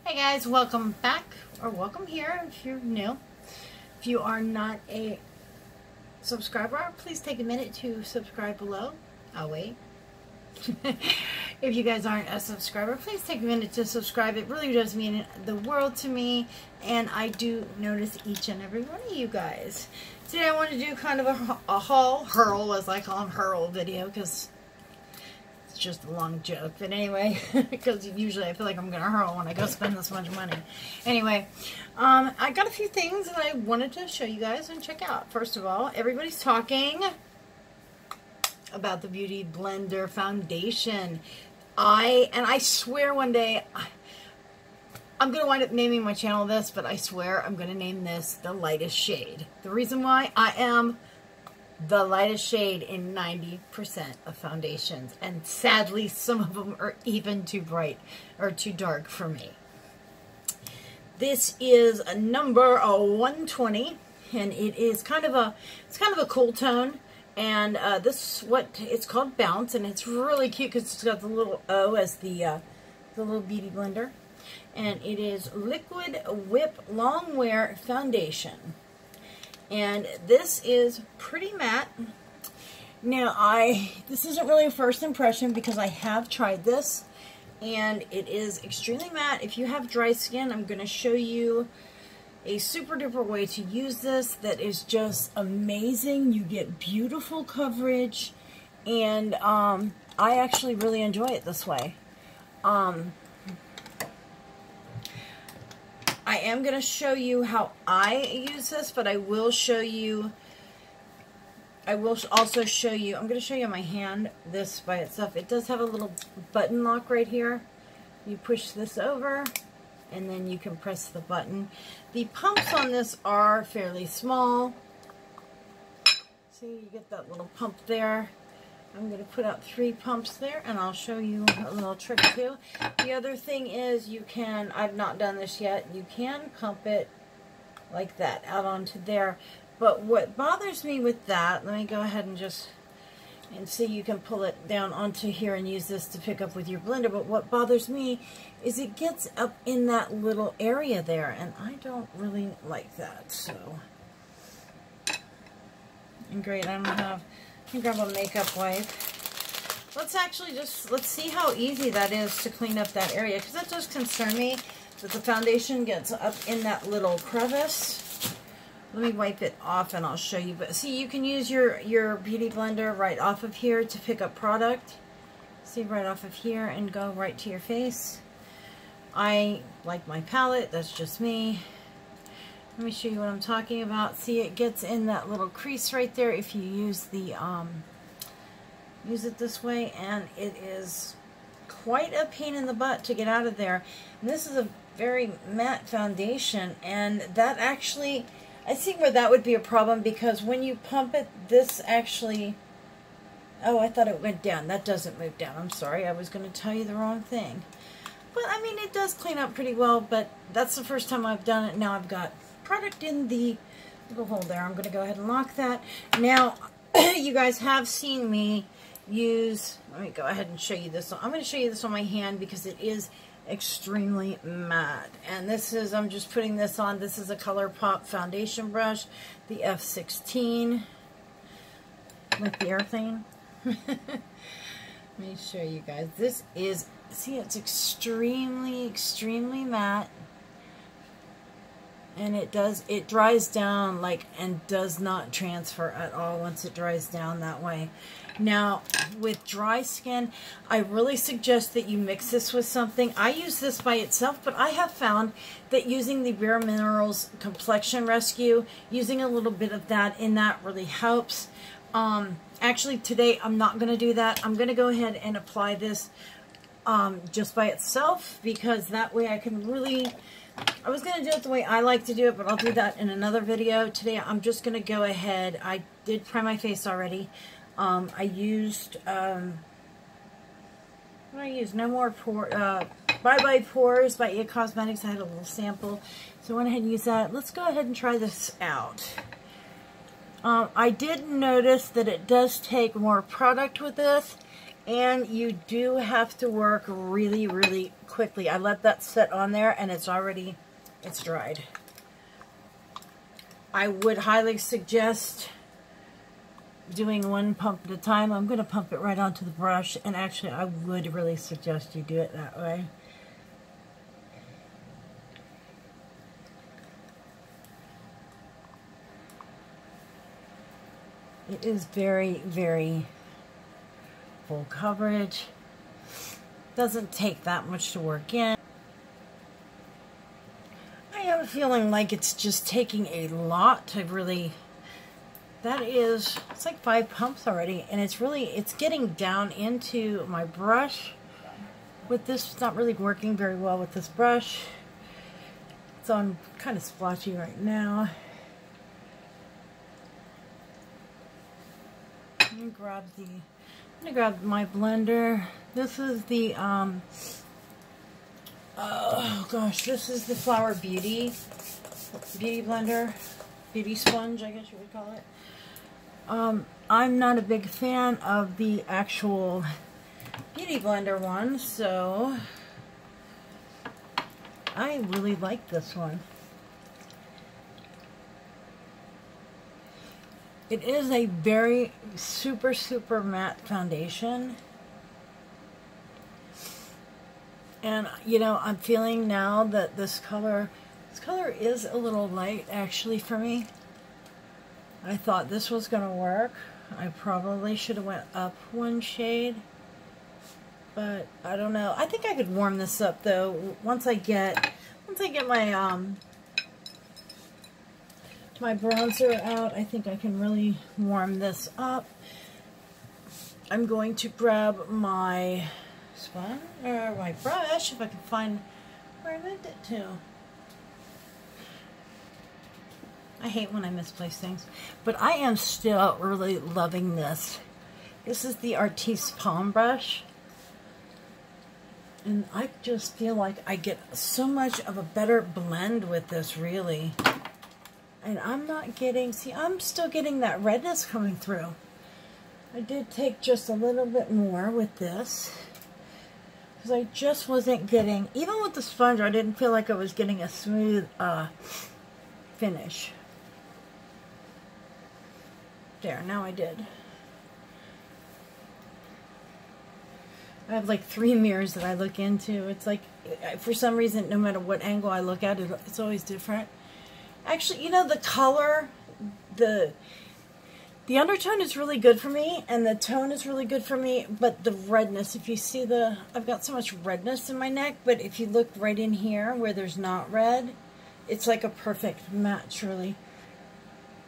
Hey guys, welcome back, or welcome here if you're new. If you are not a subscriber, please take a minute to subscribe below. I'll wait. If you guys aren't a subscriber, please take a minute to subscribe. It really does mean the world to me, and I do notice each and every one of you guys. Today I want to do kind of a hurl, as I call them, hurl video, because it's just a long joke. But anyway, because usually I feel like I'm going to hurl when I go spend this much money. Anyway, I got a few things that I wanted to show you guys and check out. First of all, everybody's talking about the Beauty Blender foundation. I swear one day I'm going to wind up naming my channel this, but I swear I'm going to name this the lightest shade. The reason why, I am the lightest shade in 90% of foundations, and sadly some of them are even too bright or too dark for me. This is a number 120, and it is kind of a cool tone. And this is what it's called, Bounce, and it's really cute because it's got the little O as the little Beauty Blender. And it is Liquid Whip Long Wear Foundation. And this is pretty matte. Now, this isn't really a first impression because I have tried this, and it is extremely matte. If you have dry skin, I'm going to show you a super duper way to use this that is just amazing. You get beautiful coverage, and I actually really enjoy it this way. I am going to show you how I use this, but I will show you, I'm going to show you my hand, this by itself. It does have a little button lock right here. You push this over, and then you can press the button. The pumps on this are fairly small. See, you get that little pump there. I'm going to put out 3 pumps there, and I'll show you a little trick too. The other thing is you can, I've not done this yet, you can pump it like that out onto there. But what bothers me with that, let me go ahead and see, you can pull it down onto here and use this to pick up with your blender. But what bothers me is it gets up in that little area there, and I don't really like that. So, and great, I don't have, I can grab a makeup wipe. Let's see how easy that is to clean up that area, because that does concern me that the foundation gets up in that little crevice. Let me wipe it off and I'll show you. But see, you can use your Beauty Blender right off of here to pick up product. See, right off of here and go right to your face. I like my palette, that's just me. Let me show you what I'm talking about. See, it gets in that little crease right there if you use use it this way, and it is quite a pain in the butt to get out of there. And this is a very matte foundation, and that actually, I see where that would be a problem, because when you pump it, this actually, oh, I thought it went down. That doesn't move down. I'm sorry, I was going to tell you the wrong thing. But, I mean, it does clean up pretty well, but that's the first time I've done it. Now I've got product in the little hole there. I'm going to go ahead and lock that. Now, you guys have seen me use, let me go ahead and show you this. I'm going to show you this on my hand because it is extremely matte. And this is, I'm just putting this on. This is a ColourPop foundation brush, the F16 with the airplane. Let me show you guys. This is, see, it's extremely matte. And it dries down like, and does not transfer at all once it dries down that way. Now, with dry skin, I really suggest that you mix this with something. I use this by itself, but I have found that using the Bare Minerals Complexion Rescue, using a little bit of that in that really helps. Actually, today I'm not going to do that. I'm going to go ahead and apply this just by itself, because that way I can really, I was going to do it the way I like to do it, but I'll do that in another video. Today I'm just going to go ahead, I did prime my face already. I used, what did I use? No More Bye Bye Pores by It Cosmetics. I had a little sample, so I went ahead and used that. Let's go ahead and try this out. I did notice that it does take more product with this, And you do have to work really, really quickly. I let that sit on there and it's dried. I would highly suggest doing one pump at a time. I'm going to pump it right onto the brush, and actually I would really suggest you do it that way. It is very, very full coverage. Doesn't take that much to work in. I am feeling like it's just taking a lot to really, it's like 5 pumps already, and it's getting down into my brush. With this, it's not really working very well with this brush. It's on kind of splotchy right now. I'm gonna grab my blender. This is the oh gosh, this is the Flower Beauty blender, beauty sponge, I guess you would call it. I'm not a big fan of the actual beauty blender one, so I really like this one. It is a very super, super matte foundation. And, you know, I'm feeling now that this color is a little light, actually, for me. I thought this was going to work. I probably should have went up one shade. But, I don't know. I think I could warm this up, though, once I get my bronzer out. I think I can really warm this up. I'm going to grab my sponge, or my brush, if I can find where I meant it to. I hate when I misplace things, but I am still really loving this. This is the Artis Palm Brush, and I just feel like I get so much of a better blend with this, really. And I'm not getting, see, I'm still getting that redness coming through. I did take just a little bit more with this, because I just wasn't getting, even with the sponge, I didn't feel like I was getting a smooth finish. There, now I did. I have like 3 mirrors that I look into. It's like, for some reason, no matter what angle I look at, it's always different. Actually, you know, the color, the undertone is really good for me, and the tone is really good for me, but the redness, if you see I've got so much redness in my neck, but if you look right in here where there's not red, it's like a perfect match, really.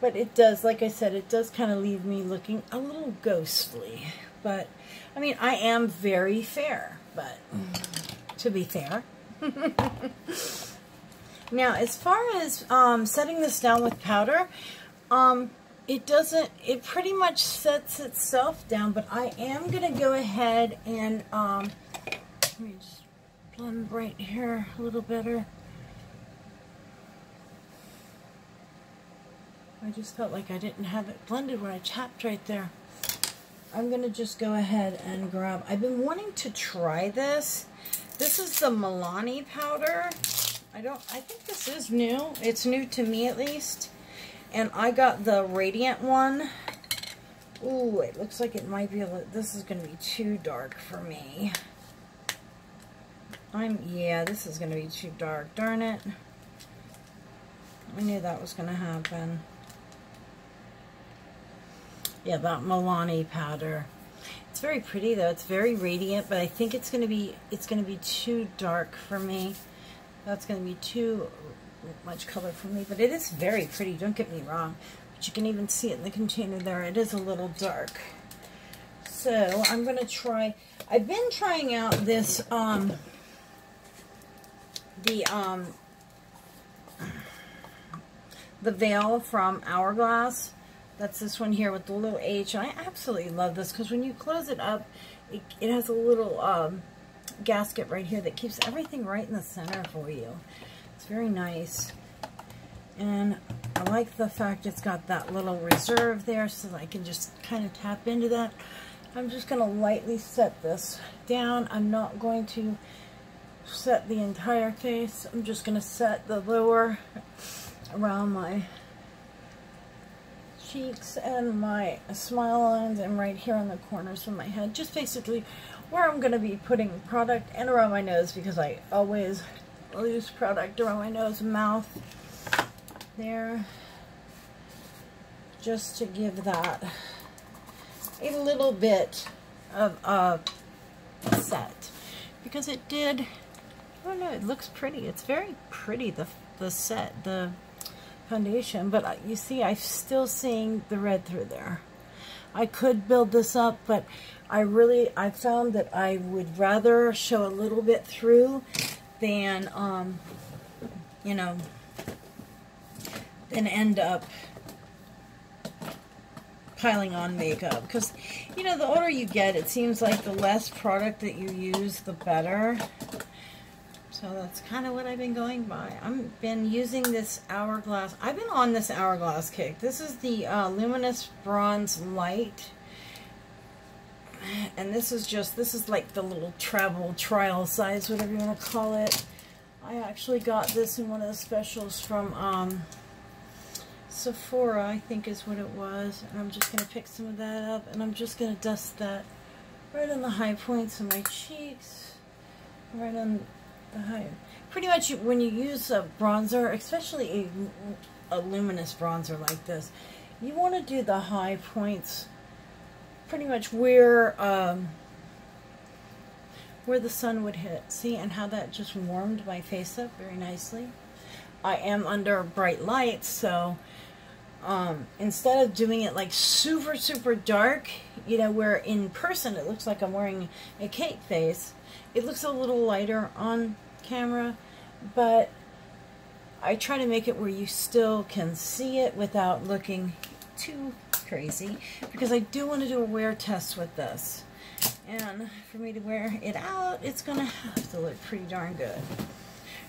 But it does, like I said, it does kind of leave me looking a little ghostly. But, I mean, I am very fair, but to be fair. Now, as far as setting this down with powder, it pretty much sets itself down, but I am going to go ahead and, let me just blend right here a little better. I just felt like I didn't have it blended when I tapped right there. I'm going to just go ahead and grab, I've been wanting to try this. This is the Milani powder. I think this is new. It's new to me, at least. And I got the Radiant one. Ooh, it looks like it might be this is going to be too dark for me. Yeah, this is going to be too dark. Darn it. I knew that was going to happen. Yeah, that Milani powder. It's very pretty, though. It's very radiant, but I think it's going to be too dark for me. That's going to be too much color for me, but it is very pretty, don't get me wrong. But you can even see it in the container there. It is a little dark. So I'm going to try, I've been trying out this, the veil from Hourglass. That's this one here with the little H. And I absolutely love this because when you close it up, it has a little gasket right here that keeps everything right in the center for you. It's very nice. And I like the fact it's got that little reserve there so that I can just kind of tap into that. I'm just going to lightly set this down. I'm not going to set the entire face. I'm just going to set the lower around my cheeks and my smile lines and right here on the corners of my head. Just basically where I'm going to be putting product, and around my nose, because I always lose product around my nose and mouth. There. Just to give that a little bit of a set. Because it did, I don't know, it looks pretty. It's very pretty, the set, the foundation. But you see, I'm still seeing the red through there. I could build this up, but I found that I would rather show a little bit through than, you know, than end up piling on makeup. Because, you know, the older you get, it seems like the less product that you use, the better. So that's kind of what I've been going by. I've been using this Hourglass. I've been on this Hourglass kick. This is the Luminous Bronze Light. And this is like the little travel trial size, whatever you want to call it. I actually got this in one of the specials from Sephora, I think is what it was. And I'm just going to pick some of that up, and I'm just going to dust that right on the high points of my cheeks. Right on the high. Pretty much when you use a bronzer, especially a luminous bronzer like this, you want to do the high points pretty much where the sun would hit. See, and how that just warmed my face up very nicely. I am under bright lights, so instead of doing it like super, super dark, you know, where in person it looks like I'm wearing a cake face, it looks a little lighter on camera, but I try to make it where you still can see it without looking too crazy, because I do want to do a wear test with this. And for me to wear it out, it's going to have to look pretty darn good.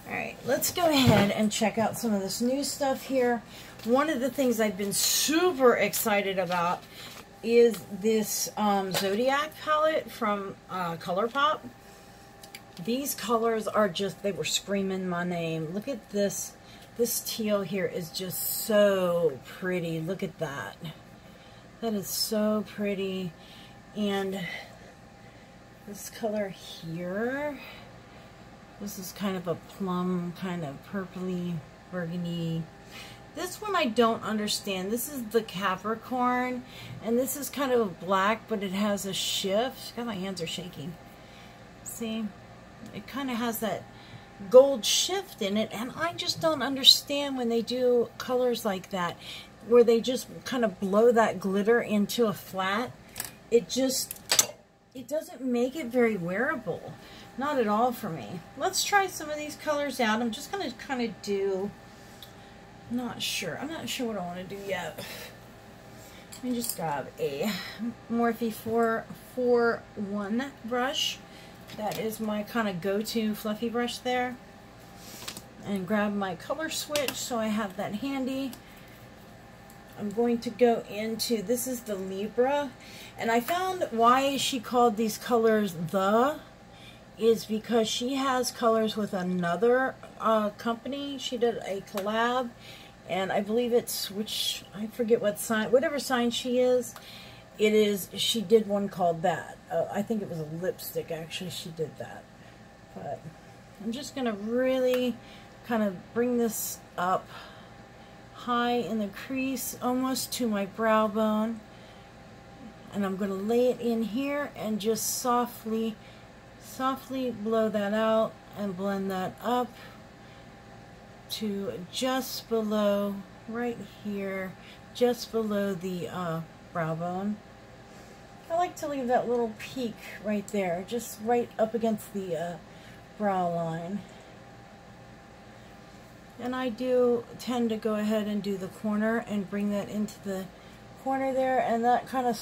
Alright, let's go ahead and check out some of this new stuff here. One of the things I've been super excited about is this Zodiac palette from ColourPop. These colors are just, they were screaming my name. Look at this. This teal here is just so pretty. Look at that. That is so pretty. And this color here, this is kind of a plum, kind of purpley, burgundy. This one I don't understand. This is the Capricorn, and this is kind of a black, but it has a shift. God, my hands are shaking. See? It kind of has that gold shift in it, and I just don't understand when they do colors like that, where they just kind of blow that glitter into a flat. It doesn't make it very wearable. Not at all for me. Let's try some of these colors out. I'm just going to kind of do, I'm not sure what I want to do yet. Let me just grab a Morphe 441 brush. That is my kind of go-to fluffy brush there. And grab my color switch so I have that handy. I'm going to go into, this is the Libra. And I found why she called these colors is because she has colors with another company. She did a collab. And I believe it's, which, I forget what sign, whatever sign she is. It is, she did one called that. I think it was a lipstick, actually, she did that. But I'm just going to really kind of bring this up high in the crease, almost to my brow bone. And I'm going to lay it in here and just softly blow that out and blend that up to just below, right here, just below the brow bone. I like to leave that little peak right there, just right up against the brow line. And I do tend to go ahead and do the corner and bring that into the corner there, and that kind of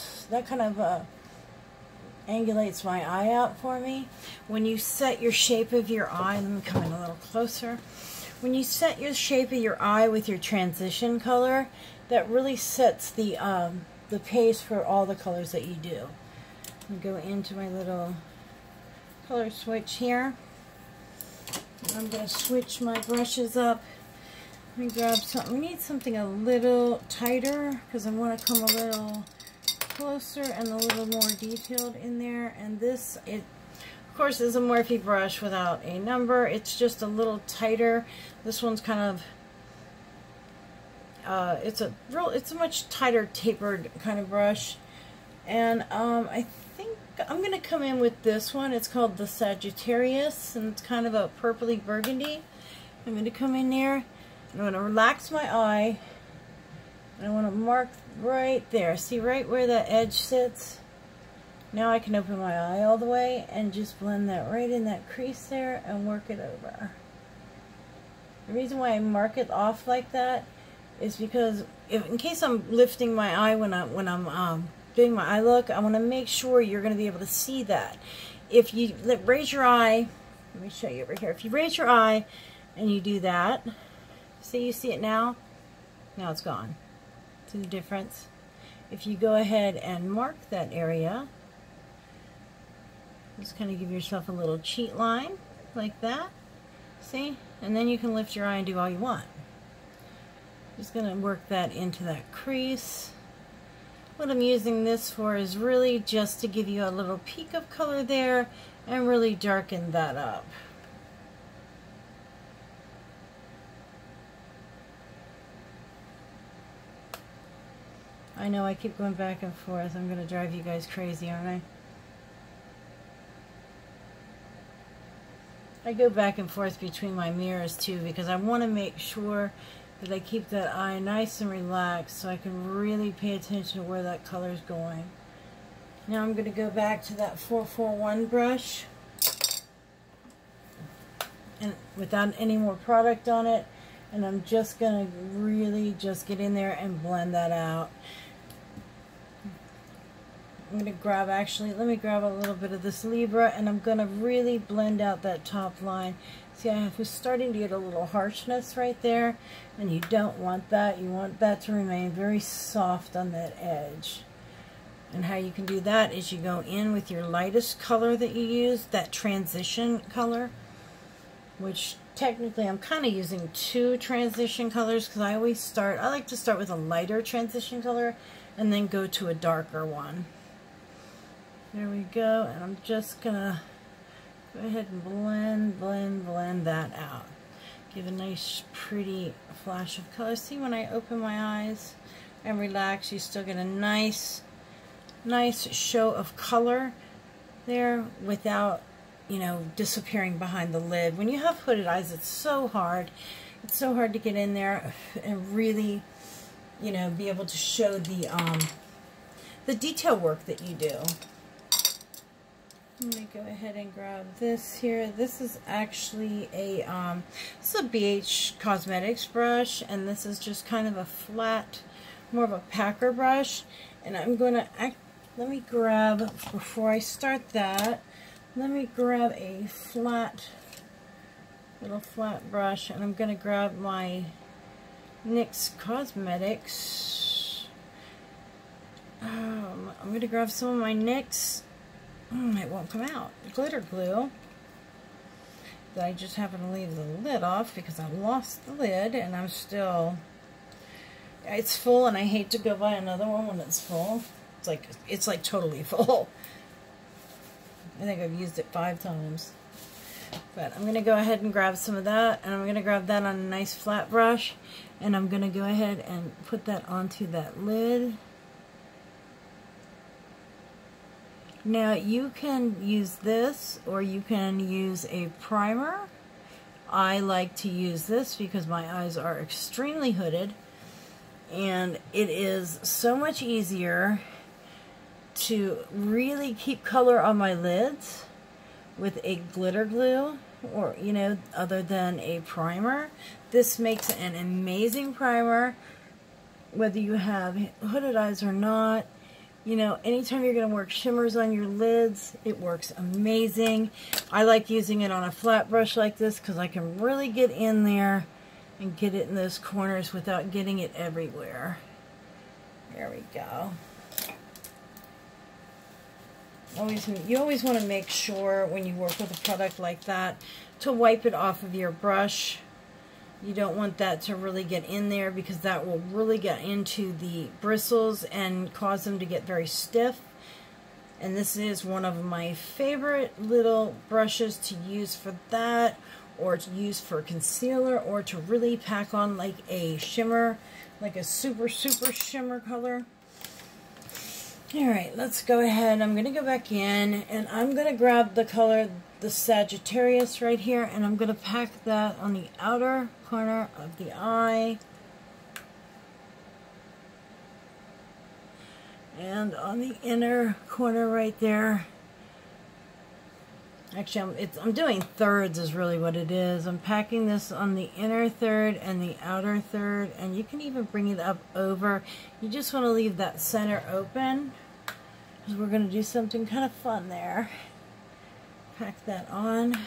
angulates my eye out for me. When you set your shape of your eye, let me come in a little closer. When you set your shape of your eye with your transition color, that really sets the pace for all the colors that you do. I'll go into my little color switch here. I'm going to switch my brushes up. Let me grab something. We need something a little tighter because I want to come a little closer and a little more detailed in there. And this, it of course is a Morphe brush without a number. It's just a little tighter. This one's kind of it's a much tighter tapered kind of brush. And I think I'm going to come in with this one. It's called the Sagittarius, and it's kind of a purpley burgundy. I'm going to come in there. I'm going to relax my eye. And I want to mark right there. See right where that edge sits? Now I can open my eye all the way and just blend that right in that crease there and work it over. The reason why I mark it off like that is because in case I'm lifting my eye when I'm doing my eye look, I want to make sure you're going to be able to see that. If you raise your eye, let me show you over here. If you raise your eye and you do that, see, you see it now? Now it's gone. See the difference? If you go ahead and mark that area, just kind of give yourself a little cheat line like that. See? And then you can lift your eye and do all you want. Just going to work that into that crease. What I'm using this for is really just to give you a little peak of color there and really darken that up. I know I keep going back and forth. I'm going to drive you guys crazy, aren't I? I go back and forth between my mirrors too because I want to make sure that I keep that eye nice and relaxed so I can really pay attention to where that color is going. Now I'm going to go back to that 441 brush, and without any more product on it, and I'm just going to really just get in there and blend that out. I'm going to grab, actually, let me grab a little bit of this Libra, and I'm going to really blend out that top line. See, I was starting to get a little harshness right there, and you don't want that. You want that to remain very soft on that edge. And how you can do that is you go in with your lightest color that you use, that transition color, which technically I'm kind of using 2 transition colors because I like to start with a lighter transition color and then go to a darker one. There we go, and I'm just gonna go ahead and blend that out. Give a nice pretty flash of color. See, when I open my eyes and relax, you still get a nice show of color there without, you know, disappearing behind the lid. When you have hooded eyes, it's so hard. It's so hard to get in there and really, you know, be able to show the detail work that you do. Let me go ahead and grab this here. This is actually a BH Cosmetics brush, and this is just kind of a flat, more of a packer brush. And I'm going to, let me grab, before I start that, let me grab a little flat brush, and I'm going to grab my NYX Cosmetics. I'm going to grab some of my NYX, it won't come out, glitter glue that I just happen to leave the lid off because I lost the lid, and I'm still, it's full, and I hate to go buy another one when it's full. It's like totally full. I think I've used it 5 times. But I'm going to go ahead and grab some of that, and I'm going to grab that on a nice flat brush, and I'm going to go ahead and put that onto that lid. Now you can use this, or you can use a primer. I like to use this because my eyes are extremely hooded, and it is so much easier to really keep color on my lids with a glitter glue, or, you know, other than a primer. This makes an amazing primer, whether you have hooded eyes or not. You know, anytime you're going to work shimmers on your lids, it works amazing. I like using it on a flat brush like this because I can really get in there and get it in those corners without getting it everywhere. There we go. You always want to make sure when you work with a product like that to wipe it off of your brush. You don't want that to really get in there because that will really get into the bristles and cause them to get very stiff. And this is one of my favorite little brushes to use for that, or to use for concealer, or to really pack on like a shimmer, like a super shimmer color. Alright, let's go ahead. I'm going to go back in and I'm going to grab the color, the Sagittarius right here, and I'm going to pack that on the outer corner of the eye. And on the inner corner right there. Actually, I'm doing thirds is really what it is. I'm packing this on the inner third and the outer third. And you can even bring it up over. You just want to leave that center open, because we're going to do something kind of fun there. Pack that on.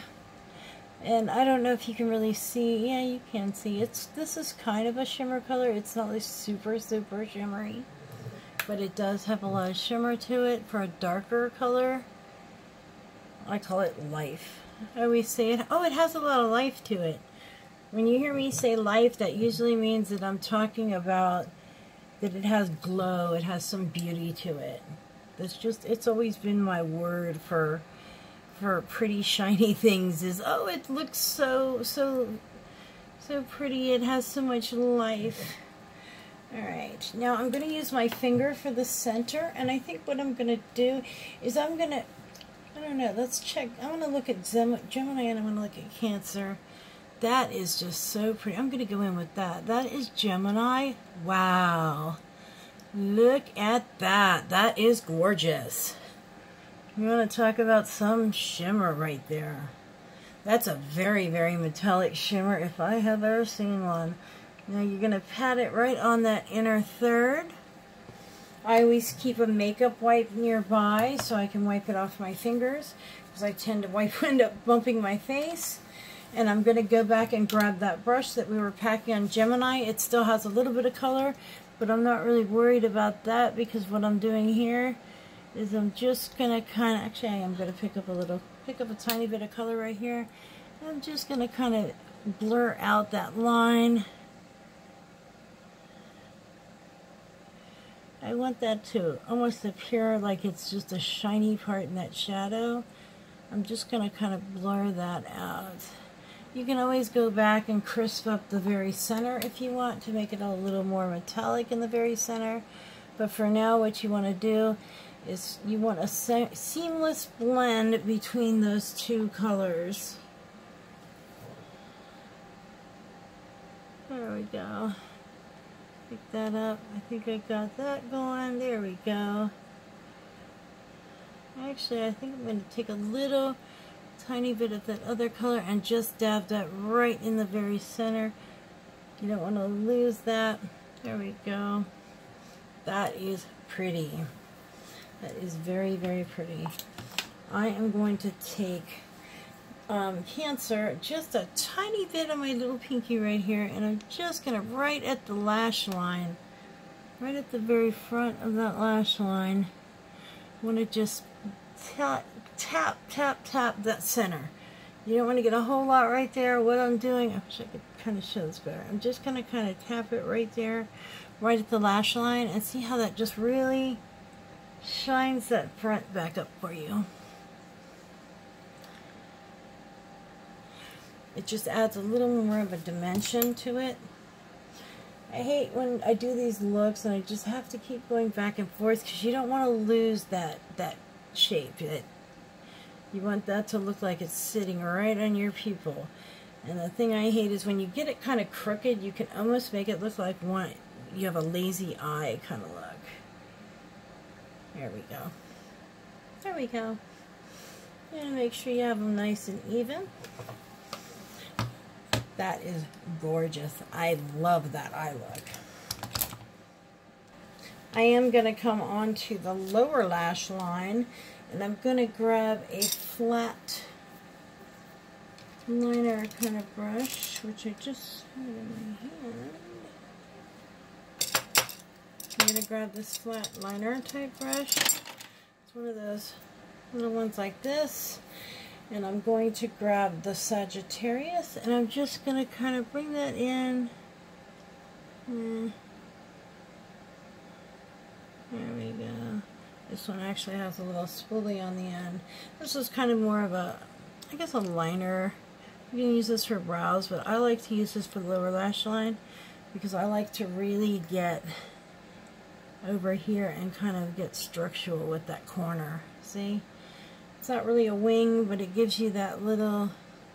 And I don't know if you can really see. Yeah, you can see. This is kind of a shimmer color. It's not like super shimmery, but it does have a lot of shimmer to it for a darker color. I call it life. I always say it. Oh, it has a lot of life to it. When you hear me say life, that usually means that I'm talking about that it has glow. It has some beauty to it. It's always been my word for pretty shiny things is, oh, it looks so pretty. It has so much life. Alright, now I'm going to use my finger for the center, and I think what I'm going to do is I don't know, let's check. I want to look at Gemini and I want to look at Cancer. That is just so pretty. I'm going to go in with that. That is Gemini. Wow. Look at that. That is gorgeous. You want to talk about some shimmer right there. That's a very metallic shimmer if I have ever seen one. Now you're going to pat it right on that inner third. I always keep a makeup wipe nearby so I can wipe it off my fingers, because I tend to end up bumping my face. And I'm going to go back and grab that brush that we were packing on Gemini. It still has a little bit of color, but I'm not really worried about that, because what I'm doing here is I'm just going to kind of, actually I am going to pick up a tiny bit of color right here. I'm just going to kind of blur out that line. I want that to almost appear like it's just a shiny part in that shadow. I'm just going to kind of blur that out. You can always go back and crisp up the very center if you want to make it a little more metallic in the very center. But for now, what you want to do is you want a seamless blend between those two colors. There we go. Pick that up. I think I got that going. There we go. Actually, I think I'm going to take a tiny bit of that other color and just dab that right in the very center. You don't want to lose that. There we go. That is pretty. That is very pretty. I am going to take Cancer, just a tiny bit of my little pinky right here, and I'm just going to right at the lash line, right at the very front of that lash line, I want to just tap that center. You don't want to get a whole lot right there. What I'm doing, I wish I could kind of show this better. I'm just going to kind of tap it right there, right at the lash line, and see how that just really shines that front back up for you. It just adds a little more of a dimension to it. I hate when I do these looks and I just have to keep going back and forth, because you don't want to lose that shape. You want that to look like it's sitting right on your pupil. And the thing I hate is when you get it kind of crooked, you can almost make it look like you have a lazy eye kind of look. There we go. There we go. And make sure you have them nice and even. That is gorgeous. I love that eye look. I am going to come on to the lower lash line, and I'm going to grab a flat liner kind of brush, which I just had in my hand. I'm going to grab this flat liner type brush. It's one of those little ones like this. And I'm going to grab the Sagittarius, and I'm just going to kind of bring that in. There we go. This one actually has a little spoolie on the end. This is kind of more of a, I guess, a liner. You can use this for brows, but I like to use this for the lower lash line because I like to really get over here and kind of get structural with that corner. See? It's not really a wing, but it gives you that little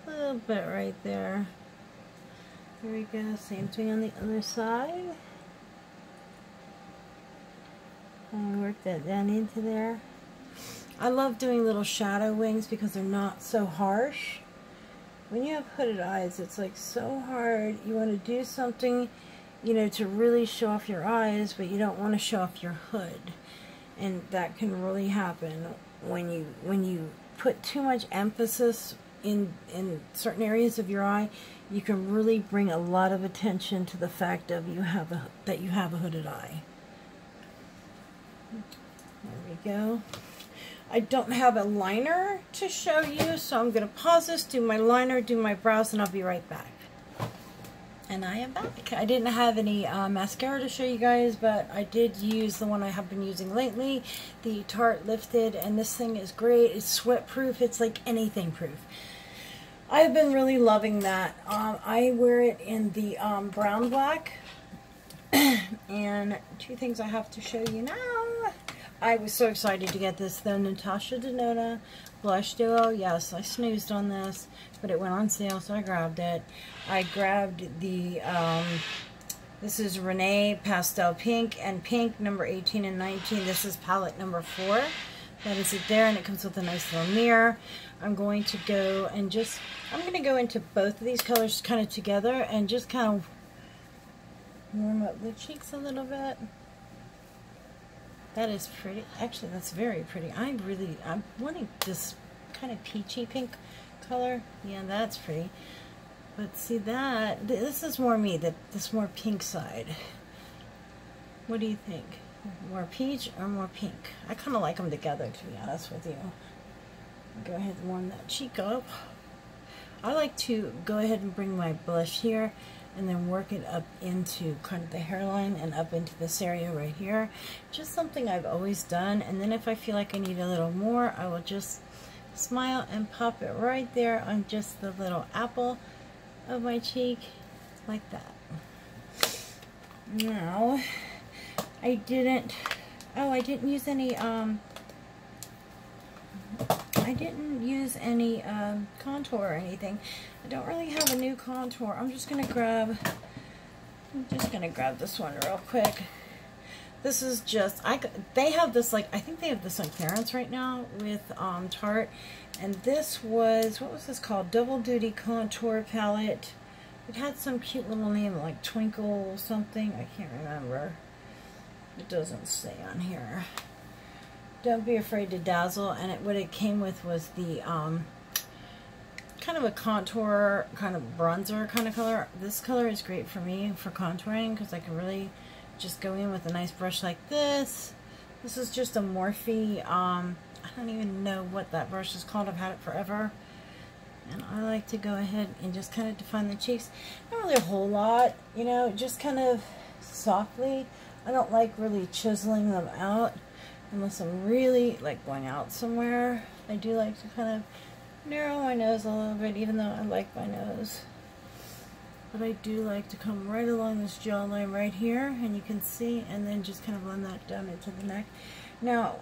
bit right there. There we go. Same thing on the other side. And work that down into there. I love doing little shadow wings because they're not so harsh. When you have hooded eyes, it's like so hard. You want to do something, you know, to really show off your eyes, but you don't want to show off your hood. And that can really happen when you put too much emphasis in certain areas of your eye. You can really bring a lot of attention to the fact of that you have a hooded eye. There we go. I don't have a liner to show you, so I'm going to pause this, do my liner, do my brows, and I'll be right back. And I am back. I didn't have any mascara to show you guys, but I did use the one I have been using lately, the Tarte Lifted, and this thing is great. It's sweat proof. It's like anything proof. I've been really loving that. I wear it in the brown black. And two things I have to show you now. I was so excited to get this, the Natasha Denona Blush Duo. Yes, I snoozed on this, but it went on sale, so I grabbed it. I grabbed the, this is Renee Pastel Pink and Pink number 18 and 19. This is palette number 4. That is it there, and it comes with a nice little mirror. I'm going to go and I'm going to go into both of these colors kind of together and just kind of warm up the cheeks a little bit. That is pretty. Actually, that's very pretty. I'm wanting this kind of peachy pink color. Yeah, that's pretty. But see that, this is more me, this more pink side. What do you think? More peach or more pink? I kind of like them together, to be honest with you. Go ahead and warm that cheek up. I like to go ahead and bring my blush here and then work it up into kind of the hairline and up into this area right here. Just something I've always done. And then if I feel like I need a little more, I will just smile and pop it right there on just the little apple of my cheek, like that. Now, I didn't use any, contour or anything. I don't really have a new contour. I'm just gonna grab this one real quick. This is just, they have this, like, I think they have this on clearance right now with Tarte. And this was, what was this called? Double Duty Contour Palette. It had some cute little name like Twinkle something. I can't remember. It doesn't say on here. Don't be afraid to dazzle. And what it came with was the kind of a contour, kind of bronzer kind of color. This color is great for me for contouring because I can really just go in with a nice brush like this. This is just a Morphe, I don't even know what that brush is called. I've had it forever. And I like to go ahead and just kind of define the cheeks. Not really a whole lot, you know, just kind of softly. I don't like really chiseling them out unless I'm really like going out somewhere. I do like to kind of narrow my nose a little bit, even though I like my nose. But I do like to come right along this jawline right here, and you can see, and then just kind of blend that down into the neck. Now,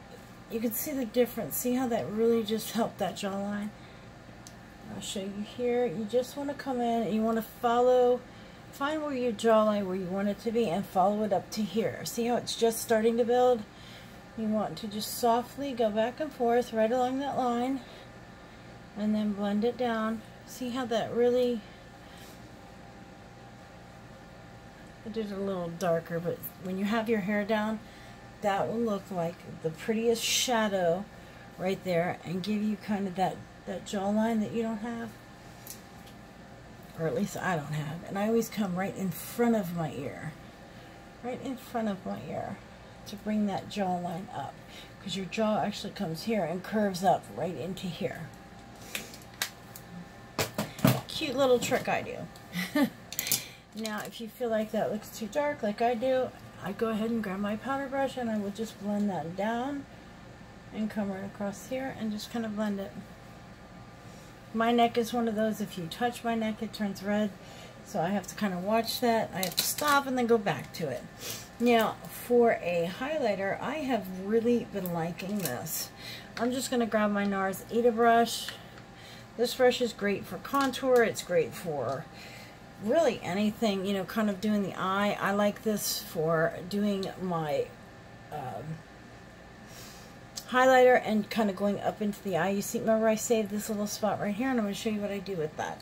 you can see the difference. See how that really just helped that jawline? I'll show you here. You just want to come in and you want to find where your jawline, where you want it to be, and follow it up to here. See how it's just starting to build? You want to just softly go back and forth right along that line and then blend it down. See how that really, I did it a little darker, but when you have your hair down, that will look like the prettiest shadow right there and give you kind of that jawline that you don't have, or at least I don't have. And I always come right in front of my ear, to bring that jawline up, because your jaw actually comes here and curves up right into here. Cute little trick I do. Now, if you feel like that looks too dark, like I do, I go ahead and grab my powder brush and I will just blend that down and come right across here and just kind of blend it. My neck is one of those, if you touch my neck, it turns red. So I have to kind of watch that. I have to stop and then go back to it. Now, for a highlighter, I have really been liking this. I'm just going to grab my NARS Ita brush. This brush is great for contour. It's great for really anything, you know, kind of doing the eye. I like this for doing my highlighter and kind of going up into the eye. You see, remember I saved this little spot right here, and I'm going to show you what I do with that.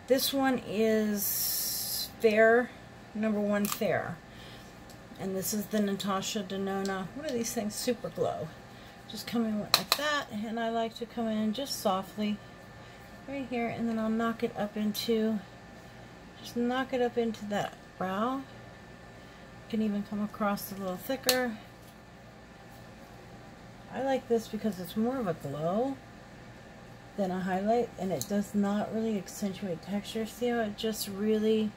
This one is Fair, #1 Fair. And this is the Natasha Denona. What are these things? Super Glow. Just come in like that, and I like to come in just softly right here, and then I'll knock it up into, just knock it up into that brow. You can even come across a little thicker. I like this because it's more of a glow than a highlight, and it does not really accentuate texture. See how it just really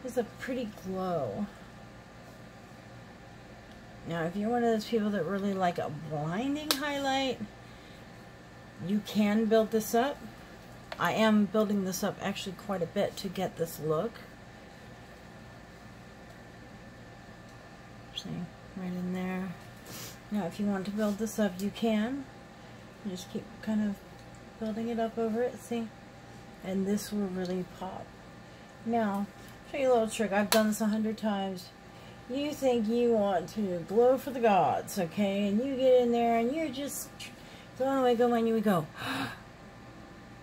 is a pretty glow. Now, if you're one of those people that really like a blinding highlight, you can build this up. I am building this up actually quite a bit to get this look. See, right in there. Now, if you want to build this up, you can. You just keep kind of building it up over it, see? And this will really pop. Now, I'll show you a little trick. I've done this 100 times. You think you want to glow for the gods, okay? And you get in there and you're just going away, and you would go,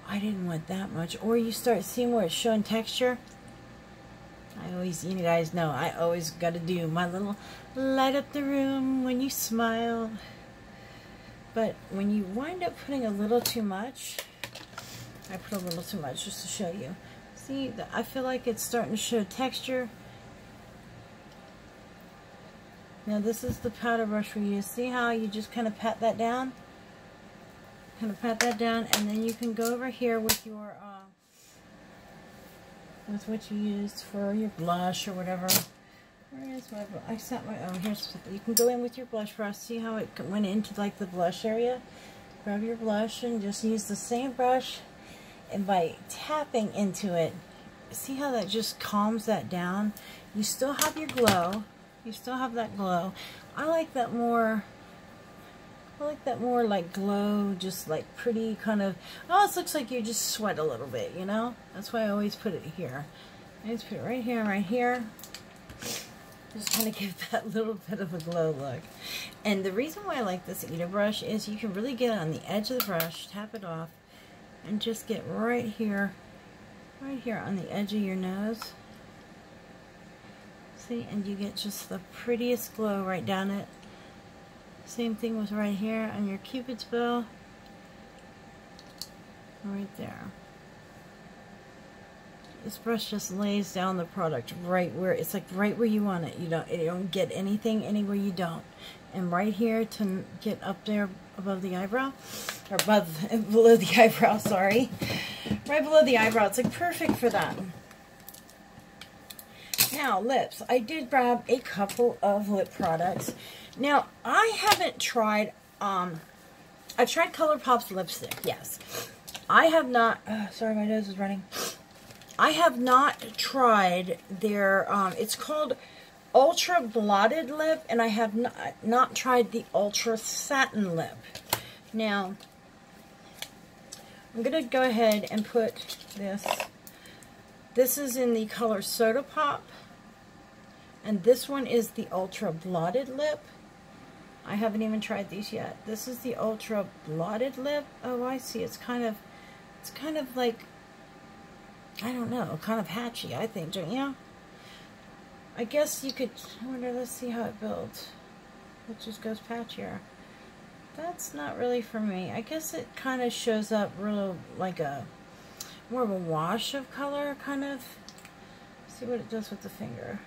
I didn't want that much. Or you start seeing where it's showing texture. I always, you guys know, I always got to do my little light up the room when you smile. But when you wind up putting a little too much, I put a little too much just to show you. See, I feel like it's starting to show texture. Now this is the powder brush we use. See how you just kind of pat that down? Kind of pat that down, and then you can go over here with your, with what you used for your blush or whatever. Where is my blush? I set my, oh, here's, you can go in with your blush brush. See how it went into like the blush area? Grab your blush and just use the same brush, and by tapping into it, see how that just calms that down? You still have your glow. You still have that glow. I like that more like glow, just like pretty kind of, oh, it looks like you just sweat a little bit, you know? That's why I always put it here. I always put it right here, right here. Just kind of give that little bit of a glow look. And the reason why I like this Ita brush is you can really get on the edge of the brush, tap it off, and just get right here on the edge of your nose. See, and you get just the prettiest glow right down it. Same thing with right here on your Cupid's bow. Right there. This brush just lays down the product right where, it's like right where you want it. You don't get anything anywhere you don't. And right here to get up there above the eyebrow, or below the eyebrow, sorry. Right below the eyebrow, it's like perfect for that. Now, lips. I did grab a couple of lip products. Now, I haven't tried, I've tried ColourPop's lipstick, yes. I have not, sorry, my nose is running. I have not tried their, it's called Ultra Blotted Lip, and I have not tried the Ultra Satin Lip. Now, I'm going to go ahead and put this. This is in the color Soda Pop, and this one is the Ultra Blotted Lip. I haven't even tried these yet. This is the Ultra Blotted Lip. Oh, I see. It's kind of like, I don't know, kind of hatchy, I think, don't you? I guess you could, I wonder, let's see how it builds. It just goes patchier. That's not really for me. I guess it kind of shows up real, like a, more of a wash of color, kind of. See what it does with the finger.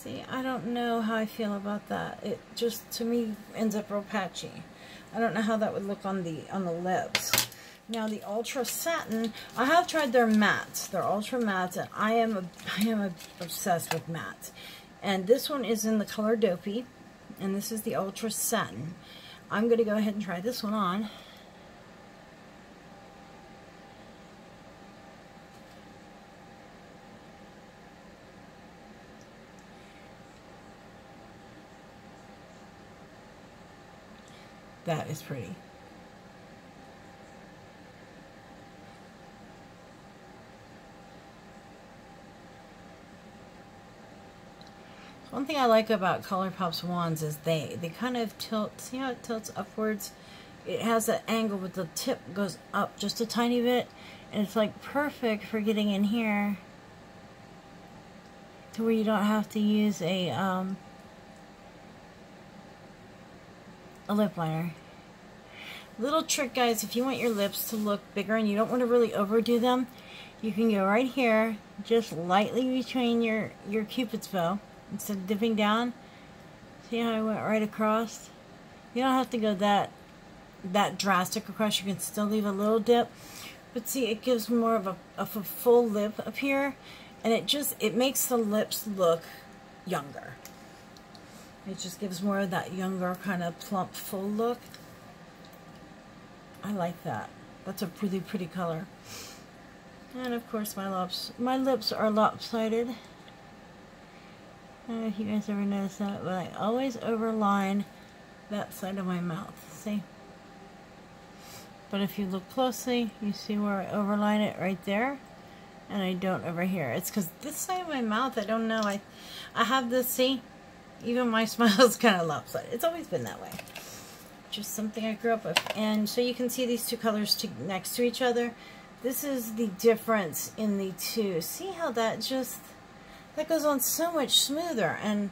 See, I don't know how I feel about that. It just, to me, ends up real patchy. I don't know how that would look on the lips. Now the Ultra Satin, I have tried their mattes. They're Ultra Mattes, and I am obsessed with mattes. And this one is in the color Dopey, and this is the Ultra Satin. I'm going to go ahead and try this one on. That is pretty. One thing I like about ColourPop's wands is they kind of tilt. See how it tilts upwards? It has that angle, but the tip goes up just a tiny bit, and it's like perfect for getting in here to where you don't have to use a lip liner. Little trick, guys, if you want your lips to look bigger and you don't want to really overdo them, you can go right here, just lightly between your Cupid's bow. Instead of dipping down, see how I went right across? You don't have to go that drastic across. You can still leave a little dip, but see, it gives more of a full lip up here, and it makes the lips look younger. It just gives more of that younger kind of plump, full look. I like that. That's a really pretty color. And of course, my lips are lopsided. I don't know if you guys ever noticed that, but I always overline that side of my mouth. See? But if you look closely, you see where I overline it right there, and I don't over here. It's because this side of my mouth, I don't know. I have this. See, even my smile is kind of lopsided. It's always been that way. Just something I grew up with. And so you can see these two colors next to each other. This is the difference in the two. See how that goes on so much smoother. And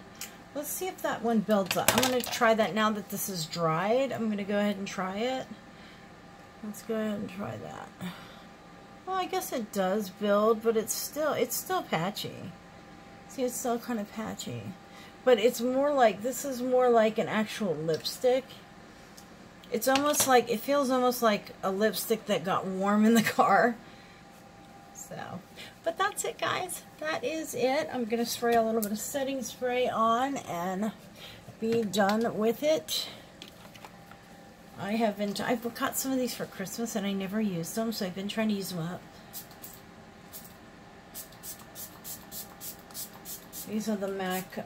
let's see if that one builds up. I'm going to try that now that this is dried. I'm going to go ahead and try it. Let's go ahead and try that. Well, I guess it does build, but it's still patchy. See, it's still kind of patchy. But it's more like, this is more like an actual lipstick. It's almost like, it feels almost like a lipstick that got warm in the car. So, but that's it, guys. That is it. I'm going to spray a little bit of setting spray on and be done with it. I've got some of these for Christmas and I never used them, so I've been trying to use them up. These are the MAC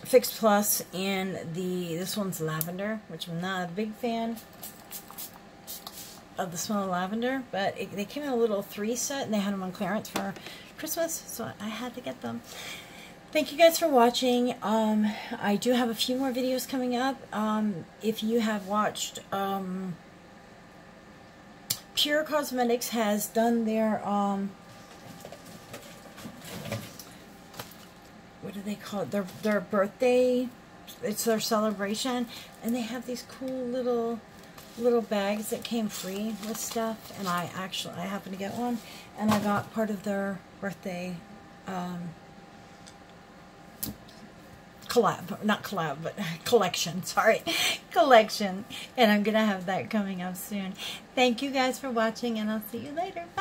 Fix Plus, and this one's lavender, which I'm not a big fan of the smell of lavender, but they came in a little 3 set and they had them on clearance for Christmas, so I had to get them. Thank you guys for watching. I do have a few more videos coming up. If you have watched, Pure Cosmetics has done their what do they call it? Their birthday. It's their celebration, and they have these cool little bags that came free with stuff. And I happened to get one, and I got part of their birthday collection. Sorry, collection. And I'm gonna have that coming up soon. Thank you guys for watching, and I'll see you later. Bye.